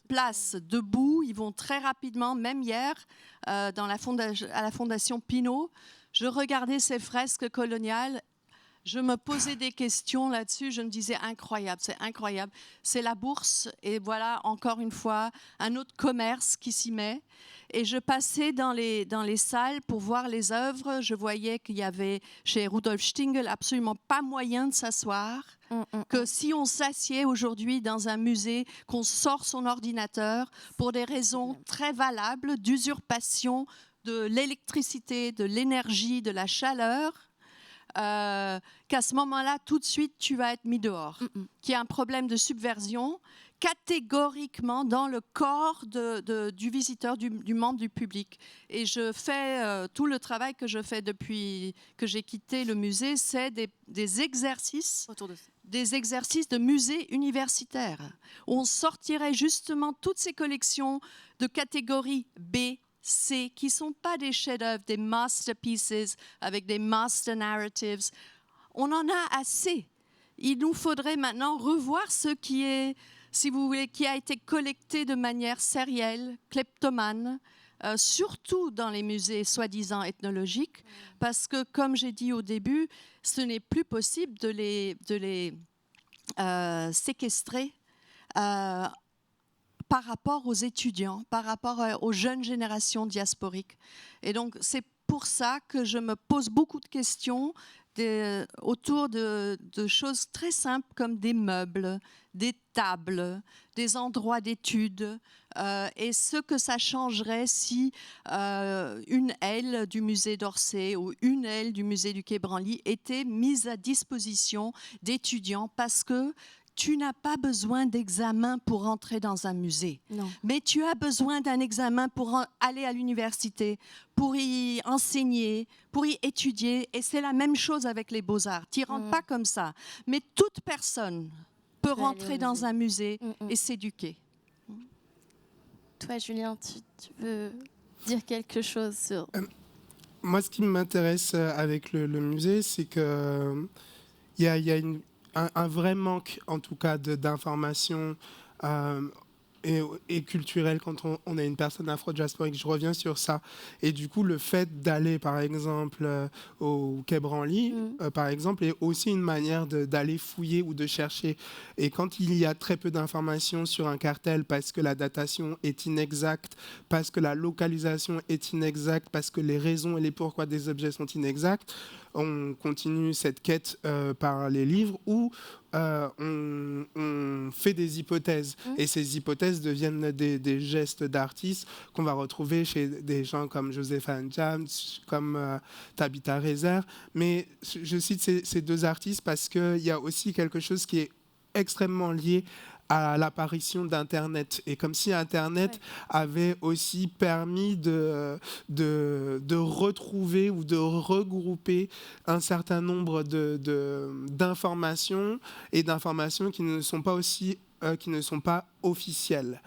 placent debout. Ils vont très rapidement, même hier, à la Fondation Pinault, je regardais ces fresques coloniales. Je me posais des questions là-dessus, je me disais incroyable, c'est la bourse et voilà encore une fois un autre commerce qui s'y met. Et je passais dans les salles pour voir les œuvres, je voyais qu'il y avait chez Rudolf Stingel absolument pas moyen de s'asseoir, que si on s'assied aujourd'hui dans un musée, qu'on sort son ordinateur pour des raisons très valables d'usurpation de l'électricité, de l'énergie, de la chaleur, qu'à ce moment-là, tout de suite, tu vas être mis dehors. Qu'il y a un problème de subversion catégoriquement dans le corps du visiteur, du membre du public. Et je fais tout le travail que je fais depuis que j'ai quitté le musée, c'est des exercices de musée universitaire. Où on sortirait justement toutes ces collections de catégorie B, C, qui ne sont pas des chefs-d'œuvre, des masterpieces avec des master narratives. On en a assez. Il nous faudrait maintenant revoir ce qui est, si vous voulez, qui a été collecté de manière sérielle, kleptomane, surtout dans les musées soi-disant ethnologiques, parce que, comme j'ai dit au début, ce n'est plus possible de les séquestrer par rapport aux étudiants, par rapport aux jeunes générations diasporiques. Et donc, c'est pour ça que je me pose beaucoup de questions autour de choses très simples comme des meubles, des tables, des endroits d'études, et ce que ça changerait si une aile du musée d'Orsay ou une aile du musée du Quai Branly était mise à disposition d'étudiants, parce que tu n'as pas besoin d'examen pour entrer dans un musée. Non. Mais tu as besoin d'un examen pour aller à l'université, pour y enseigner, pour y étudier. Et c'est la même chose avec les beaux-arts. Tu n'y rentres pas comme ça. Mais toute personne peut rentrer dans un musée et s'éduquer. Toi, Julien, tu veux dire quelque chose sur... Moi, ce qui m'intéresse avec le musée, c'est qu'il y a un vrai manque, en tout cas, d'informations et culturelles quand on est une personne afro-diasporique. Je reviens sur ça. Et du coup, le fait d'aller, par exemple, au Quai Branly, par exemple, est aussi une manière d'aller fouiller ou de chercher. Et quand il y a très peu d'informations sur un cartel, parce que la datation est inexacte, parce que la localisation est inexacte, parce que les raisons et les pourquoi des objets sont inexacts, on continue cette quête par les livres où on fait des hypothèses. Et ces hypothèses deviennent des gestes d'artistes qu'on va retrouver chez des gens comme Joséphine James, comme Tabitha Rezer. Mais je cite ces deux artistes parce qu'il y a aussi quelque chose qui est extrêmement lié à l'apparition d'Internet. Et comme si Internet avait aussi permis de retrouver ou de regrouper un certain nombre d'informations et d'informations qui ne sont pas officielles.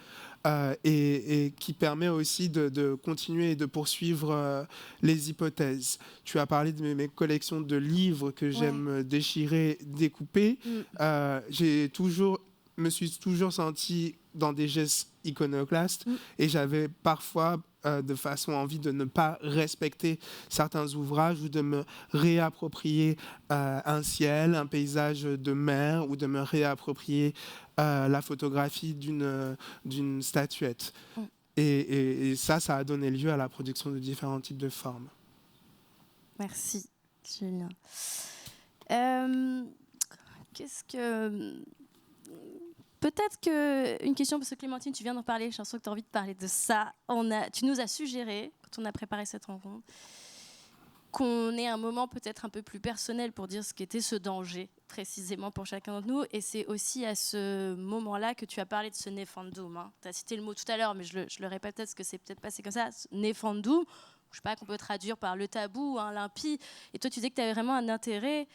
Et qui permet aussi de continuer et de poursuivre les hypothèses. Tu as parlé de mes collections de livres que j'aime déchirer, découper. Me suis toujours senti dans des gestes iconoclastes et j'avais parfois de façon envie de ne pas respecter certains ouvrages ou de me réapproprier un ciel, un paysage de mer ou de me réapproprier la photographie d'une statuette. Et ça a donné lieu à la production de différents types de formes. Merci, Julien. Qu'est-ce que... Peut-être qu'une question, parce que Clémentine, tu viens d'en parler, je sens que tu as envie de parler de ça. Tu nous as suggéré, quand on a préparé cette rencontre, qu'on ait un moment peut-être un peu plus personnel pour dire ce qu'était ce danger, précisément pour chacun d'entre nous. Et c'est aussi à ce moment-là que tu as parlé de ce Nefandum. Hein. Tu as cité le mot tout à l'heure, mais je le répète peut-être parce que c'est peut-être passé comme ça. Nefandum, je ne sais pas, qu'on peut traduire par le tabou, hein, l'impie. Et toi, tu disais que tu avais vraiment un intérêt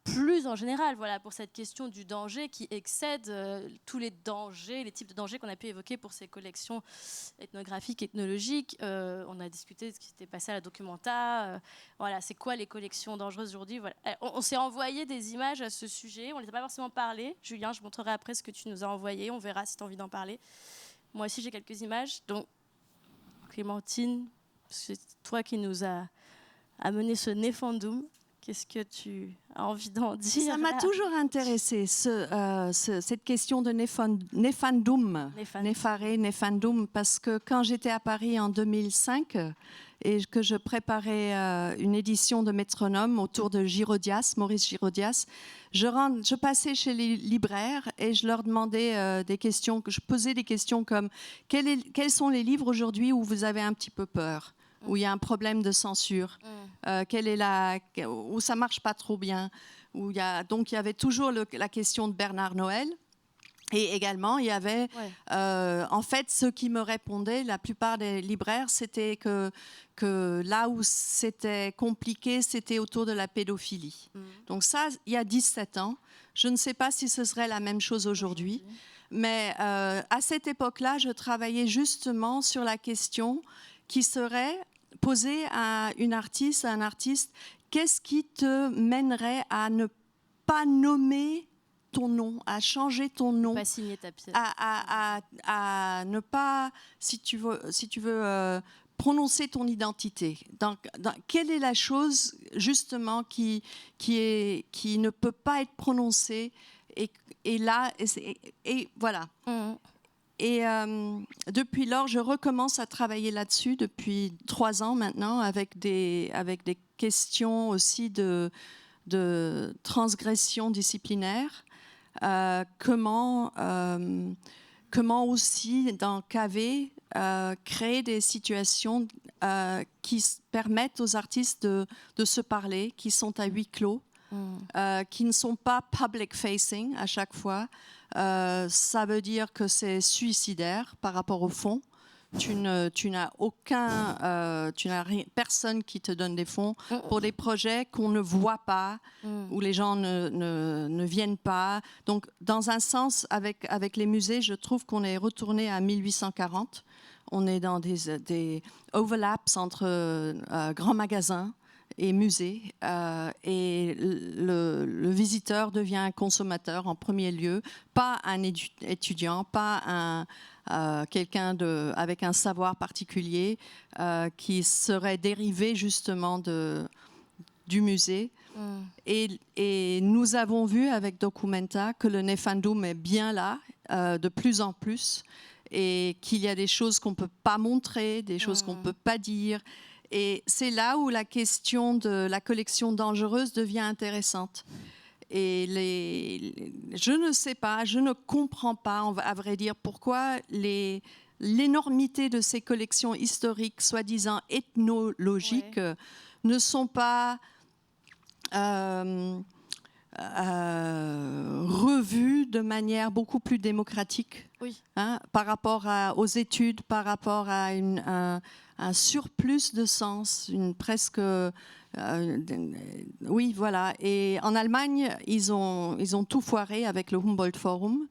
plus en général, voilà, pour cette question du danger qui excède tous les dangers, les types de dangers qu'on a pu évoquer pour ces collections ethnographiques, ethnologiques. On a discuté de ce qui s'était passé à la Documenta. Voilà, c'est quoi les collections dangereuses aujourd'hui, voilà. On s'est envoyé des images à ce sujet, on ne les a pas forcément parlé. Julien, je montrerai après ce que tu nous as envoyé, on verra si tu as envie d'en parler. Moi aussi, j'ai quelques images. Donc, Clémentine, c'est toi qui nous a amené ce Nefandum. Qu'est-ce que tu as envie d'en dire? Ça m'a toujours intéressé, cette question de Nefandum, Nefaré, Nefandum, parce que quand j'étais à Paris en 2005 et que je préparais une édition de Métronome autour de Girodias, Maurice Girodias, je passais chez les libraires et je leur demandais des questions, je posais des questions comme quels sont les livres aujourd'hui où vous avez un petit peu peur, où il y a un problème de censure, où ça marche pas trop bien, donc il y avait toujours la question de Bernard Noël. Et également, il y avait, en fait, ceux qui me répondaient, la plupart des libraires, c'était que là où c'était compliqué, c'était autour de la pédophilie. Donc ça, il y a 17 ans. Je ne sais pas si ce serait la même chose aujourd'hui. Mais à cette époque-là, je travaillais justement sur la question qui serait posée à un artiste, qu'est-ce qui te mènerait à ne pas nommer ton nom, à changer ton nom, pas signer ta pièce, à ne pas, si tu veux prononcer ton identité. Quelle est la chose justement qui ne peut pas être prononcée et voilà. Et depuis lors, je recommence à travailler là-dessus depuis 3 ans maintenant avec des questions aussi de transgression disciplinaire. Comment aussi dans KV créer des situations qui permettent aux artistes de se parler, qui sont à huis clos, qui ne sont pas public facing à chaque fois. Ça veut dire que c'est suicidaire par rapport au fond. Tu n'as personne qui te donne des fonds pour des projets qu'on ne voit pas, où les gens ne viennent pas. Donc, dans un sens, avec les musées, je trouve qu'on est retourné à 1840. On est dans des overlaps entre grands magasins et musées, et le visiteur devient un consommateur en premier lieu, pas un étudiant, pas quelqu'un avec un savoir particulier qui serait dérivé justement du musée. Et nous avons vu avec Documenta que le Nefandum est bien là, de plus en plus, et qu'il y a des choses qu'on ne peut pas montrer, des choses qu'on ne peut pas dire. Et c'est là où la question de la collection dangereuse devient intéressante. Et je ne sais pas, je ne comprends pas, à vrai dire, pourquoi l'énormité de ces collections historiques, soi-disant ethnologiques, ne sont pas revues de manière beaucoup plus démocratique, par rapport aux études, par rapport à un surplus de sens, presque... oui, voilà. Et en Allemagne, ils ont tout foiré avec le Humboldt Forum.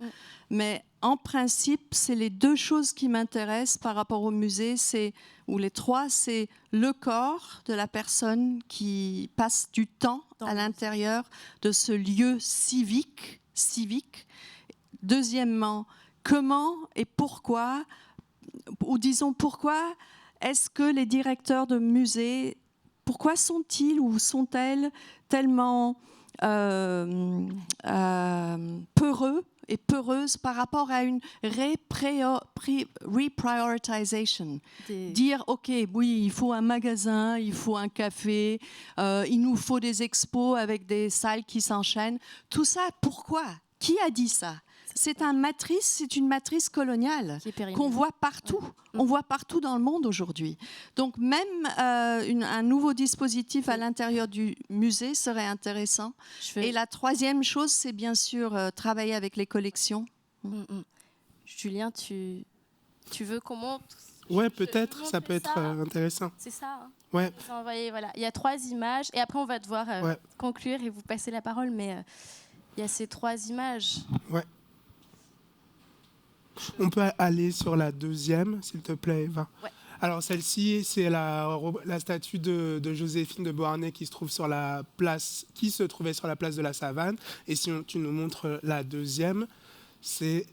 Mais en principe, c'est les 2 choses qui m'intéressent par rapport au musée, ou les 3, c'est le corps de la personne qui passe du temps à l'intérieur de ce lieu civique. Deuxièmement, comment et pourquoi ou disons pourquoi est-ce que les directeurs de musées, pourquoi sont-ils ou sont-elles tellement peureux et peureuses par rapport à une reprioritization. Dire, OK, oui, il faut un magasin, il faut un café, il nous faut des expos avec des salles qui s'enchaînent. Tout ça, pourquoi ? Qui a dit ça ? C'est une matrice coloniale qu'on voit partout. On voit partout dans le monde aujourd'hui. Donc même un nouveau dispositif à l'intérieur du musée serait intéressant. Et la troisième chose, c'est bien sûr travailler avec les collections. Julien, tu veux qu'on monte ? Ouais, peut-être, ça peut être intéressant. C'est ça, hein. Ouais. Voilà. Il y a 3 images, et après on va devoir conclure et vous passer la parole, mais il y a ces 3 images. Ouais. On peut aller sur la deuxième, s'il te plaît, Eva. Ouais. Alors celle-ci, c'est la statue de Joséphine de Beauharnais qui se trouvait sur la place de la Savane. Et si tu nous montres la deuxième, c'est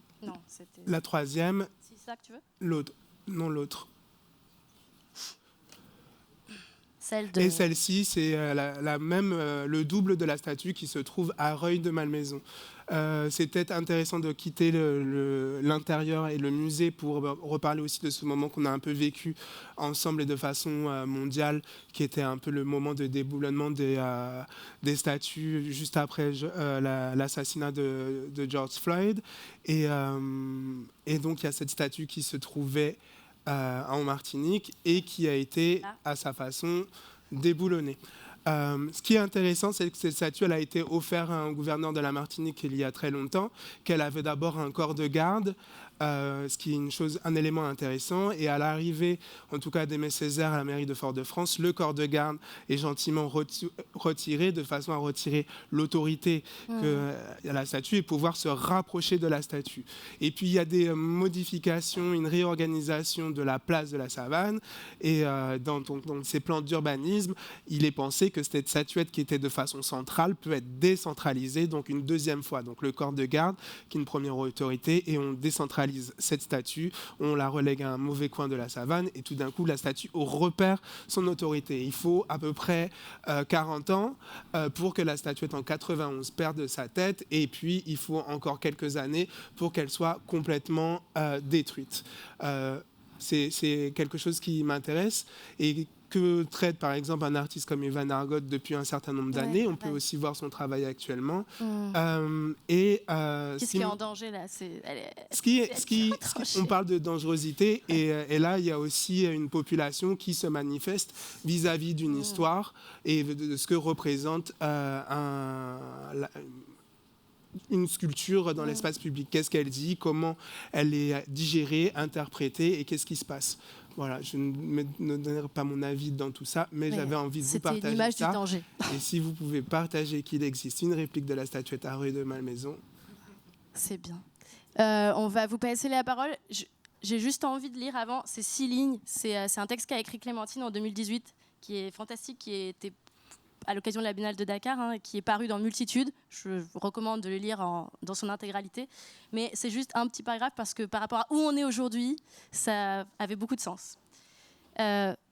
la troisième. C'est ça que tu veux ? L'autre. Non, l'autre. Et celle-ci, c'est la même, le double de la statue qui se trouve à Reuil-de-Malmaison. C'est peut-être intéressant de quitter l'intérieur et le musée pour reparler aussi de ce moment qu'on a un peu vécu ensemble et de façon mondiale, qui était un peu le moment de déboulonnement des statues juste après l'assassinat de George Floyd. Et donc, il y a cette statue qui se trouvait en Martinique et qui a été, à sa façon, déboulonnée. Ce qui est intéressant, c'est que cette statue elle a été offerte à un gouverneur de la Martinique il y a très longtemps, qu'elle avait d'abord un corps de garde, ce qui est un élément intéressant. Et à l'arrivée, en tout cas d'Aimé Césaire à la mairie de Fort-de-France, le corps de garde est gentiment retiré de façon à retirer l'autorité à la statue et pouvoir se rapprocher de la statue. Et puis il y a des modifications, une réorganisation de la place de la Savane. Et dans ces plans d'urbanisme, il est pensé que cette statuette qui était de façon centrale peut être décentralisée, donc une deuxième fois. Donc le corps de garde qui est une première autorité, et on décentralise cette statue, on la relègue à un mauvais coin de la Savane et tout d'un coup la statue repère son autorité. Il faut à peu près 40 ans pour que la statuette en 91 perde sa tête, et puis il faut encore quelques années pour qu'elle soit complètement détruite. C'est quelque chose qui m'intéresse et que traite par exemple un artiste comme Evan Argot depuis un certain nombre d'années. On peut aussi voir son travail actuellement. Qu'est-ce qui est en danger là ? On parle de dangerosité et là il y a aussi une population qui se manifeste vis-à-vis d'une histoire et de ce que représente une sculpture dans l'espace public. Qu'est-ce qu'elle dit ? Comment elle est digérée, interprétée et qu'est-ce qui se passe ? Voilà, je ne donnerai pas mon avis dans tout ça, mais j'avais envie de vous partager l'image ça. Du danger. Et si vous pouvez partager qu'il existe une réplique de la statuette à Reuil-de-Malmaison. C'est bien. On va vous passer la parole. J'ai juste envie de lire avant, c'est 6 lignes. C'est un texte qu'a écrit Clémentine en 2018, qui est fantastique, qui était à l'occasion de la Biennale de Dakar, qui est paru dans Multitude. Je vous recommande de le lire dans son intégralité. Mais c'est juste un petit paragraphe parce que par rapport à où on est aujourd'hui, ça avait beaucoup de sens.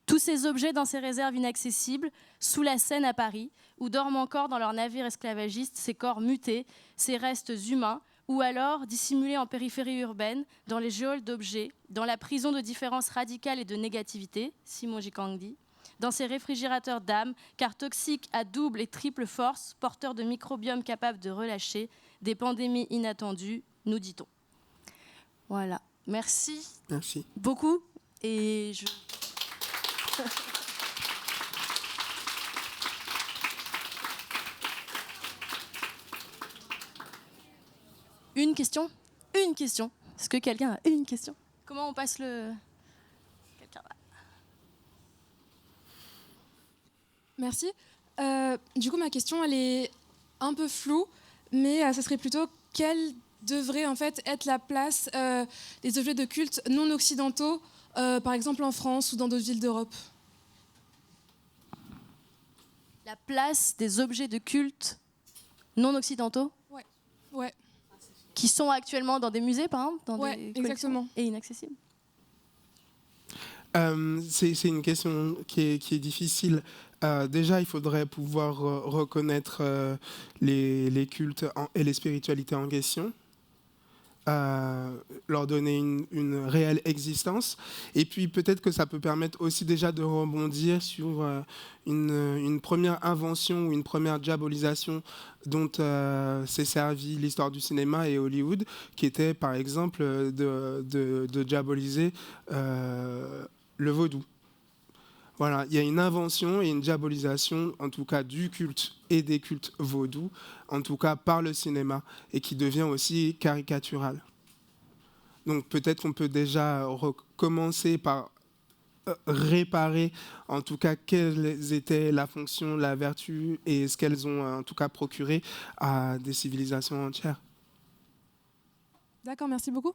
Tous ces objets dans ces réserves inaccessibles, sous la Seine à Paris, où dorment encore dans leurs navires esclavagistes ces corps mutés, ces restes humains, ou alors dissimulés en périphérie urbaine, dans les geôles d'objets, dans la prison de différences radicales et de négativité, Simon Gikandi, dans ces réfrigérateurs d'âme, car toxiques à double et triple force, porteurs de microbiomes capables de relâcher des pandémies inattendues, nous dit-on. Voilà. Merci. Merci. Beaucoup. Et je... Une question ? Une question. Est-ce que quelqu'un a une question ? Comment on passe le... Quelqu'un va... Merci. Du coup, ma question, elle est un peu floue, mais ça serait plutôt quelle devrait en fait être la place des objets de culte non occidentaux, par exemple en France ou dans d'autres villes d'Europe ? La place des objets de culte non occidentaux ? Ouais. Qui sont actuellement dans des musées, par exemple, dans des exactement. Et inaccessibles. C'est une question qui est difficile. Déjà, il faudrait pouvoir reconnaître les cultes et les spiritualités en question, leur donner une réelle existence. Et puis peut-être que ça peut permettre aussi déjà de rebondir sur une première invention ou une première diabolisation dont s'est servi l'histoire du cinéma et Hollywood, qui était par exemple de diaboliser le vaudou. Voilà, il y a une invention et une diabolisation, en tout cas du culte et des cultes vaudous, en tout cas par le cinéma, et qui devient aussi caricatural. Donc peut-être qu'on peut déjà recommencer par réparer, en tout cas, quelles étaient la fonction, la vertu, et ce qu'elles ont en tout cas procuré à des civilisations entières. D'accord, merci beaucoup.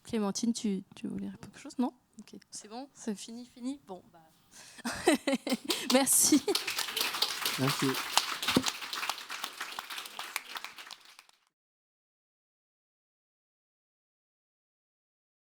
Clémentine, tu voulais répondre quelque chose? Non? Ok, c'est bon, c'est fini. Bon, bah... Merci. Merci.